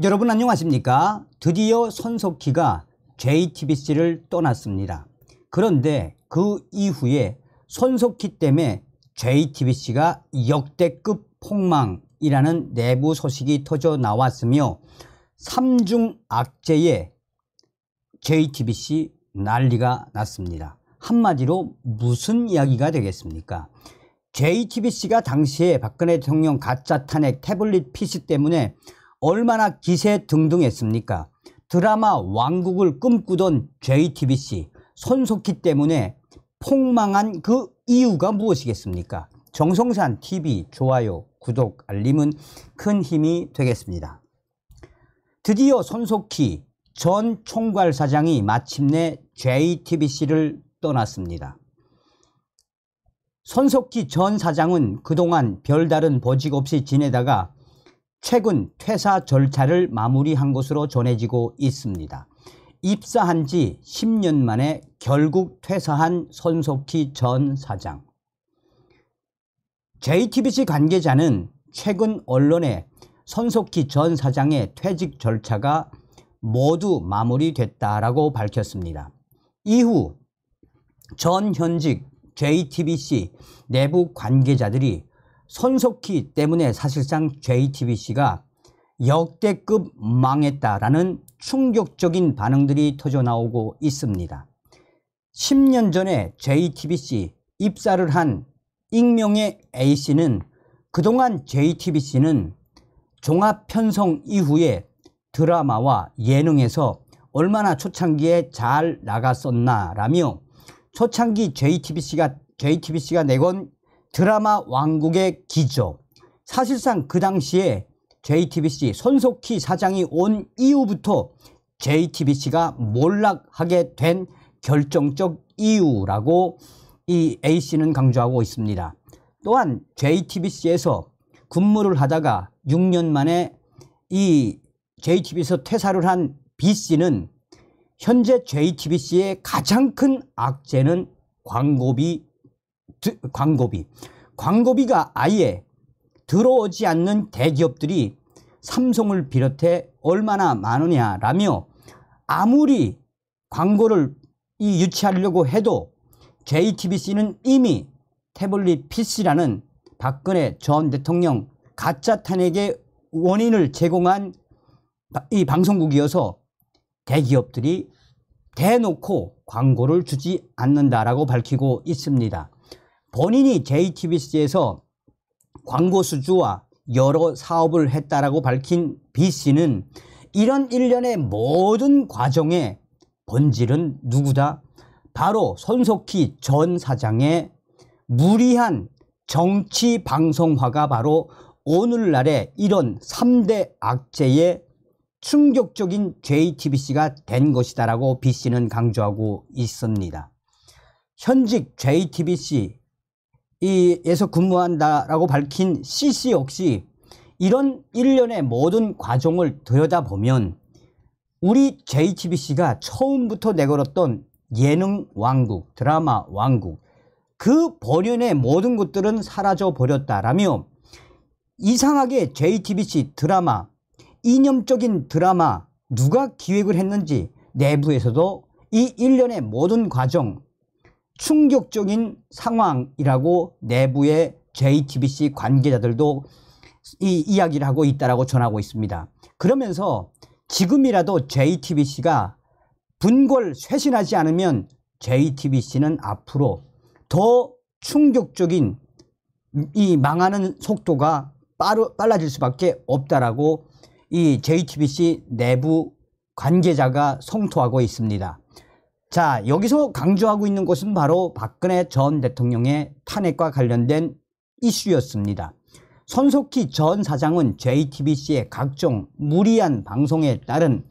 여러분 안녕하십니까? 드디어 손석희가 JTBC를 떠났습니다. 그런데 그 이후에 손석희 때문에 JTBC가 역대급 폭망이라는 내부 소식이 터져 나왔으며 삼중 악재에 JTBC 난리가 났습니다. 한마디로 무슨 이야기가 되겠습니까? JTBC가 당시에 박근혜 대통령 가짜 탄핵 태블릿 PC 때문에 얼마나 기세등등했습니까? 드라마 왕국을 꿈꾸던 JTBC 손석희 때문에 폭망한 그 이유가 무엇이겠습니까? 정성산 TV 좋아요, 구독, 알림은 큰 힘이 되겠습니다. 드디어 손석희 전 총괄사장이 마침내 JTBC를 떠났습니다. 손석희 전 사장은 그동안 별다른 보직 없이 지내다가 최근 퇴사 절차를 마무리한 것으로 전해지고 있습니다. 입사한 지 10년 만에 결국 퇴사한 손석희 전 사장. JTBC 관계자는 최근 언론에 손석희 전 사장의 퇴직 절차가 모두 마무리됐다라고 밝혔습니다. 이후 전 현직 JTBC 내부 관계자들이 손석희 때문에 사실상 JTBC가 역대급 망했다라는 충격적인 반응들이 터져 나오고 있습니다. 10년 전에 JTBC 입사를 한 익명의 A씨는 그동안 JTBC는 종합편성 이후에 드라마와 예능에서 얼마나 초창기에 잘 나갔었나라며 초창기 JTBC가 내건 드라마 왕국의 기조, 사실상 그 당시에 JTBC 손석희 사장이 온 이후부터 JTBC가 몰락하게 된 결정적 이유라고 이 A씨는 강조하고 있습니다. 또한 JTBC에서 근무를 하다가 6년 만에 이 JTBC에서 퇴사를 한 B씨는 현재 JTBC의 가장 큰 악재는 광고비가 아예 들어오지 않는 대기업들이 삼성을 비롯해 얼마나 많으냐라며 아무리 광고를 유치하려고 해도 JTBC는 이미 태블릿 PC라는 박근혜 전 대통령 가짜 탄핵의 원인을 제공한 이 방송국이어서 대기업들이 대놓고 광고를 주지 않는다라고 밝히고 있습니다. 본인이 JTBC에서 광고 수주와 여러 사업을 했다라고 밝힌 B씨는 이런 일련의 모든 과정의 본질은 누구다? 바로 손석희 전 사장의 무리한 정치 방송화가 바로 오늘날의 이런 3대 악재의 충격적인 JTBC가 된 것이다라고 B씨는 강조하고 있습니다. 현직 JTBC에서 근무한다라고 밝힌 C씨 역시 이런 일련의 모든 과정을 들여다보면 우리 JTBC가 처음부터 내걸었던 예능 왕국, 드라마 왕국, 그 본연의 모든 것들은 사라져 버렸다라며 이상하게 JTBC 드라마, 이념적인 드라마 누가 기획을 했는지 내부에서도 이 일련의 모든 과정 충격적인 상황이라고 내부의 JTBC 관계자들도 이 이야기를 하고 있다라고 전하고 있습니다. 그러면서 지금이라도 JTBC가 분골 쇄신하지 않으면 JTBC는 앞으로 더 충격적인 이 망하는 속도가 빨라질 수밖에 없다라고 이 JTBC 내부 관계자가 성토하고 있습니다. 자, 여기서 강조하고 있는 것은 바로 박근혜 전 대통령의 탄핵과 관련된 이슈였습니다. 손석희 전 사장은 JTBC의 각종 무리한 방송에 따른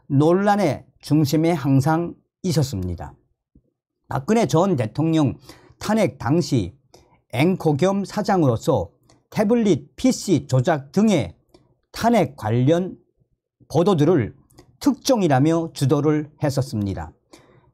논란의 중심에 항상 있었습니다. 박근혜 전 대통령 탄핵 당시 앵커 겸 사장으로서 태블릿 PC 조작 등의 탄핵 관련 보도들을 특종이라며 주도를 했었습니다.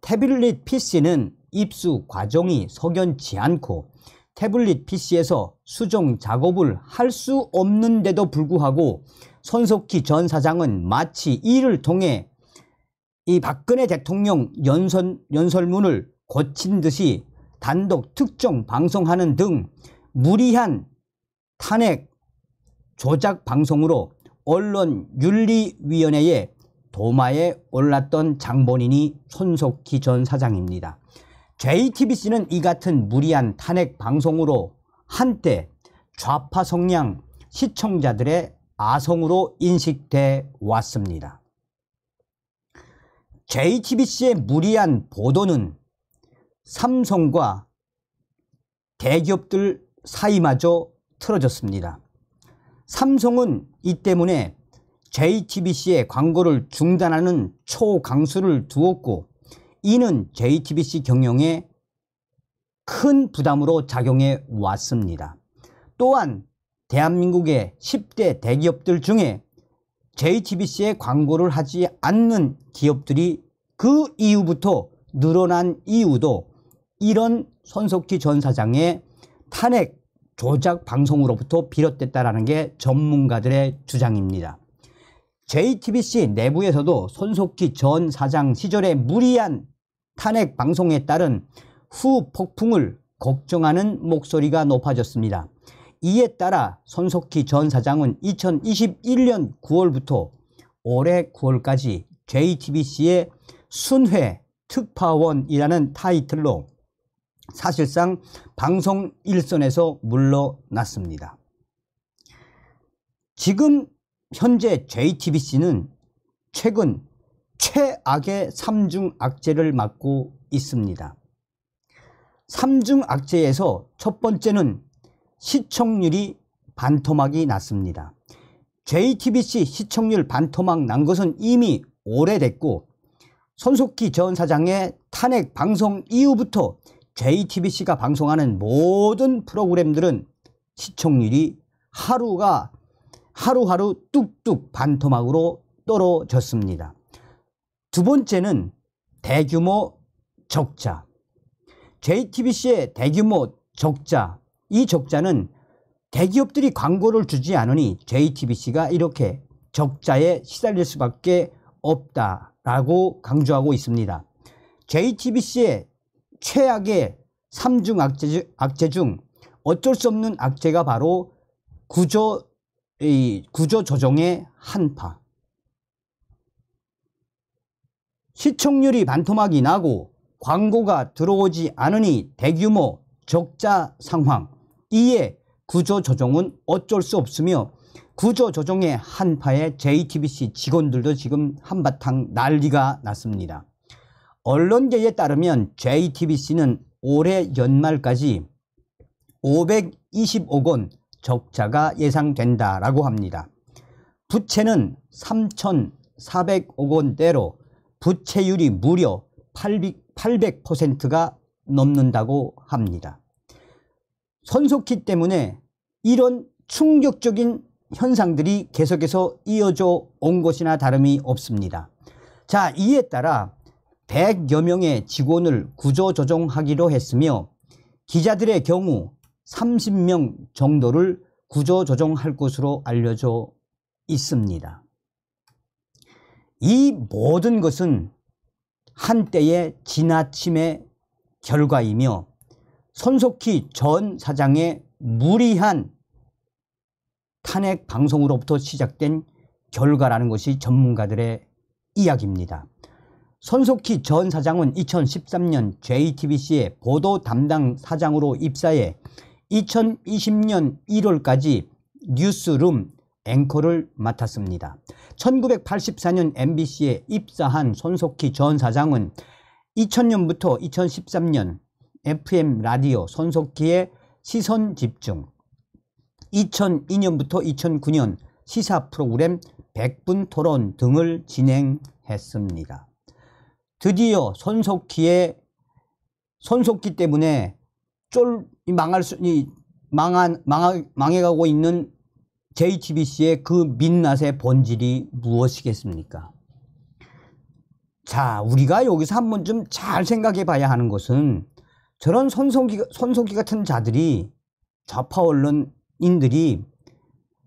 태블릿 PC는 입수 과정이 석연치 않고 태블릿 PC에서 수정 작업을 할 수 없는데도 불구하고 손석희 전 사장은 마치 이를 통해 이 박근혜 대통령 연설문을 고친 듯이 단독 특정 방송하는 등 무리한 탄핵 조작 방송으로 언론윤리위원회의 도마에 올랐던 장본인이 손석희 전 사장입니다. JTBC는 이 같은 무리한 탄핵 방송으로 한때 좌파 성향 시청자들의 아성으로 인식돼 왔습니다. JTBC의 무리한 보도는 삼성과 대기업들 사이마저 틀어졌습니다. 삼성은 이 때문에 JTBC의 광고를 중단하는 초강수를 두었고, 이는 JTBC 경영에 큰 부담으로 작용해 왔습니다. 또한 대한민국의 10대 대기업들 중에 JTBC에 광고를 하지 않는 기업들이 그 이후부터 늘어난 이유도 이런 손석희 전 사장의 탄핵 조작 방송으로부터 비롯됐다는 게 전문가들의 주장입니다. JTBC 내부에서도 손석희 전 사장 시절의 무리한 탄핵 방송에 따른 후폭풍을 걱정하는 목소리가 높아졌습니다. 이에 따라 손석희 전 사장은 2021년 9월부터 올해 9월까지 JTBC의 순회 특파원이라는 타이틀로 사실상 방송 일선에서 물러났습니다. 지금 현재 JTBC는 최근 최악의 3중 악재를 맡고 있습니다. 3중 악재에서 첫 번째는 시청률이 반토막이 났습니다. JTBC 시청률 반토막 난 것은 이미 오래됐고, 손석희 전 사장의 탄핵 방송 이후부터 JTBC가 방송하는 모든 프로그램들은 시청률이 하루하루 뚝뚝 반토막으로 떨어졌습니다. 두 번째는 대규모 적자. JTBC의 대규모 적자, 이 적자는 대기업들이 광고를 주지 않으니 JTBC가 이렇게 적자에 시달릴 수밖에 없다라고 강조하고 있습니다. JTBC의 최악의 3중 악재 중 어쩔 수 없는 악재가 바로 구조 조정의 한파. 시청률이 반토막이 나고 광고가 들어오지 않으니 대규모 적자 상황. 이에 구조 조정은 어쩔 수 없으며, 구조 조정의 한파에 JTBC 직원들도 지금 한바탕 난리가 났습니다. 언론계에 따르면 JTBC는 올해 연말까지 520억 원 적자가 예상된다라고 합니다. 부채는 3,400억 원대로 부채율이 무려 800%가 넘는다고 합니다. 손석희 때문에 이런 충격적인 현상들이 계속해서 이어져 온 것이나 다름이 없습니다. 자, 이에 따라 100여 명의 직원을 구조조정하기로 했으며, 기자들의 경우 30명 정도를 구조조정할 것으로 알려져 있습니다. 이 모든 것은 한때의 지나침의 결과이며 손석희 전 사장의 무리한 탄핵 방송으로부터 시작된 결과라는 것이 전문가들의 이야기입니다. 손석희 전 사장은 2013년 JTBC의 보도 담당 사장으로 입사해 2020년 1월까지 뉴스룸 앵커를 맡았습니다. 1984년 MBC에 입사한 손석희 전 사장은 2000년부터 2013년 FM 라디오 손석희의 시선집중, 2002년부터 2009년 시사 프로그램 100분 토론 등을 진행했습니다. 드디어 손석희 때문에 망해가고 있는 JTBC의 그 민낯의 본질이 무엇이겠습니까? 자, 우리가 여기서 한번 좀 잘 생각해 봐야 하는 것은, 저런 손석희 같은 자들이, 좌파 언론인들이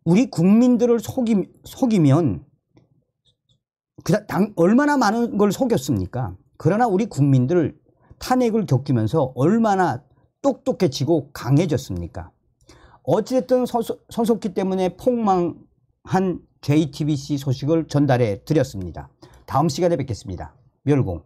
우리 국민들을 속이면 얼마나 많은 걸 속였습니까? 그러나 우리 국민들 탄핵을 겪으면서 얼마나 똑똑해지고 강해졌습니까? 어찌됐든 서석기 때문에 폭망한 JTBC 소식을 전달해 드렸습니다. 다음 시간에 뵙겠습니다. 멸공.